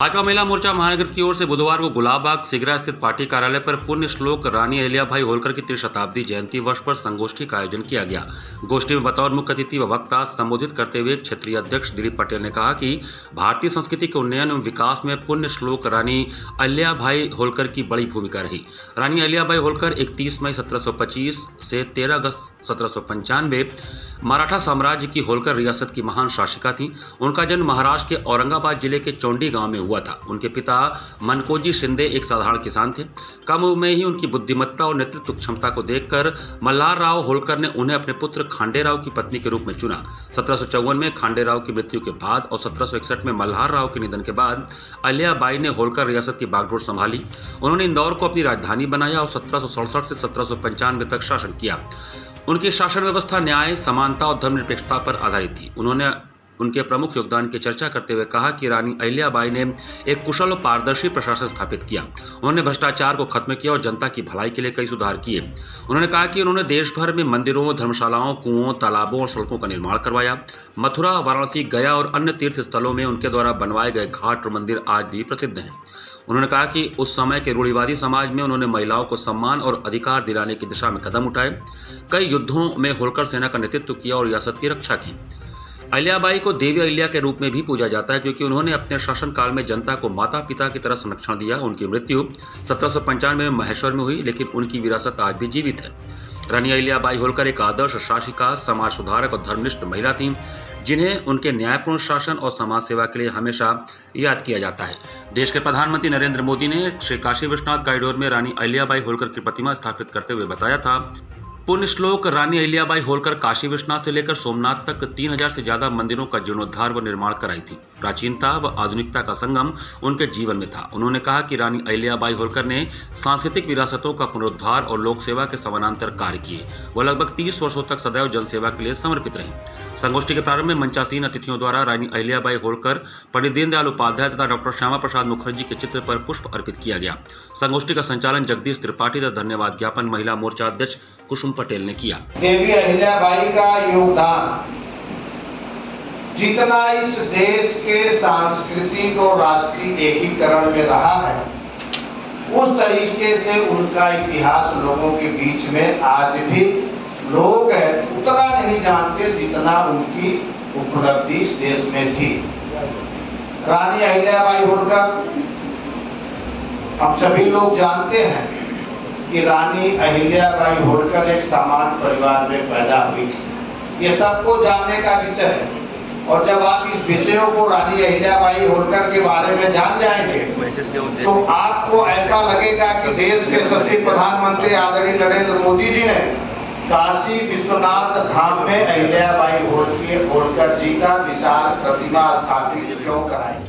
भाजपा महिला मोर्चा महानगर की ओर से बुधवार को गुलाबबाग सिगरा स्थित पार्टी कार्यालय पर पुण्य श्लोक रानी अहिल्याबाई होलकर की त्रिशताब्दी जयंती वर्ष पर संगोष्ठी का आयोजन किया गया। गोष्ठी में बतौर मुख्य अतिथि व वक्ता संबोधित करते हुए क्षेत्रीय अध्यक्ष दिलीप पटेल ने कहा कि भारतीय संस्कृति के उन्नयन एवं विकास में पुण्य श्लोक रानी अहिल्याबाई होलकर की बड़ी भूमिका रही। रानी अहिल्याबाई होलकर 31 मई 1725 से 13 अगस्त 1795 मराठा साम्राज्य की होलकर रियासत की महान शासिका थीं। उनका जन्म महाराष्ट्र के औरंगाबाद जिले के चौंडी गांव में हुआ था। उनके पिता मनकोजी शिंदे एक साधारण किसान थे। कम उम्र में ही उनकी बुद्धिमत्ता और नेतृत्व क्षमता को देखकर मल्हार राव होलकर ने उन्हें अपने पुत्र खांडे राव की पत्नी के रूप में चुना। 1754 में खांडे राव की मृत्यु के बाद और 1761 में मल्हार राव के निधन के बाद अहिल्याबाई ने होलकर रियासत की बागडोर संभाली। उन्होंने इंदौर को अपनी राजधानी बनाया और 1767 से 1795 तक शासन किया। उनकी शासन व्यवस्था न्याय, समानता और धर्मनिरपेक्षता पर आधारित थी। उन्होंने उनके प्रमुख योगदान की चर्चा करते हुए कहा कि रानी अहिल्याबाई ने एक कुशल और पारदर्शी प्रशासन स्थापित किया। उन्होंने भ्रष्टाचार को खत्म किया और जनता की भलाई के लिए कई सुधार किए। उन्होंने कहा कि उन्होंने देश भर में मंदिरों, धर्मशालाओं, कुओं, तालाबों और सड़कों का निर्माण करवाया। मथुरा, वाराणसी, गया और अन्य तीर्थ स्थलों में उनके द्वारा बनवाए गए घाट और मंदिर आज भी प्रसिद्ध हैं। उन्होंने कहा कि उस समय के रूढ़िवादी समाज में उन्होंने महिलाओं को सम्मान और अधिकार दिलाने की दिशा में कदम उठाए। कई युद्धों में होलकर सेना का नेतृत्व किया और रियासत की रक्षा की। अहिल्याबाई को देवी अहिल्या के रूप में भी पूजा जाता है क्योंकि उन्होंने अपने शासनकाल में जनता को माता पिता की तरह संरक्षण दिया। उनकी मृत्यु 1795 में महेश्वर में हुई, लेकिन उनकी विरासत आज भी जीवित है। रानी अहिल्याबाई होलकर एक आदर्श शासिका, समाज सुधारक और धर्मनिष्ठ महिला थीं, जिन्हें उनके न्यायपूर्ण शासन और समाज सेवा के लिए हमेशा याद किया जाता है। देश के प्रधानमंत्री नरेंद्र मोदी ने श्री काशी विश्वनाथ कॉरिडोर में रानी अहिल्याबाई होलकर की प्रतिमा स्थापित करते हुए बताया था, पुण्य श्लोक रानी अहिल्याबाई होलकर काशी विश्वनाथ से लेकर सोमनाथ तक 3000 से ज्यादा मंदिरों का जीर्णोद्धार व निर्माण कराई थी। प्राचीनता व आधुनिकता का संगम उनके जीवन में था। उन्होंने कहा कि रानी अहिल्याबाई होलकर ने सांस्कृतिक विरासतों का पुनरुद्धार और लोक सेवा के समानांतर कार्य किए। वह लगभग 30 वर्षों तक सदैव जनसेवा के लिए समर्पित रही। संगोष्ठी के प्रारंभ में मंचासीन अतिथियों द्वारा रानी अहिल्याबाई होलकर, पंडित दीनदयाल उपाध्याय तथा डॉक्टर श्यामा प्रसाद मुखर्जी के चित्र पर पुष्प अर्पित किया गया। संगोष्ठी का संचालन जगदीश त्रिपाठी तथा धन्यवाद ज्ञापन महिला मोर्चा अध्यक्ष कुसुम पटेल ने किया। देवी अहिल्याबाई का योगदान जितना इस देश के सांस्कृतिक और राष्ट्रीय एकीकरण में रहा है, उस तरीके से उनका इतिहास लोगों के बीच में आज भी लोग उतना नहीं जानते जितना उनकी उपलब्धि इस देश में थी। रानी अहिल्याबाई होलकर, हम सभी लोग जानते हैं कि रानी अहिल्याबाई होलकर एक सामान्य परिवार में पैदा हुई थी। ये सबको जानने का विषय है और जब आप इस विषयों को रानी अहिल्याबाई होलकर के बारे में जान जाएंगे तो आपको ऐसा लगेगा कि देश के सचिव प्रधानमंत्री आदरणीय नरेंद्र मोदी जी ने काशी विश्वनाथ धाम में अहिल्याबाई होलकर जी का विशाल प्रतिमा स्थापित क्यों कराई।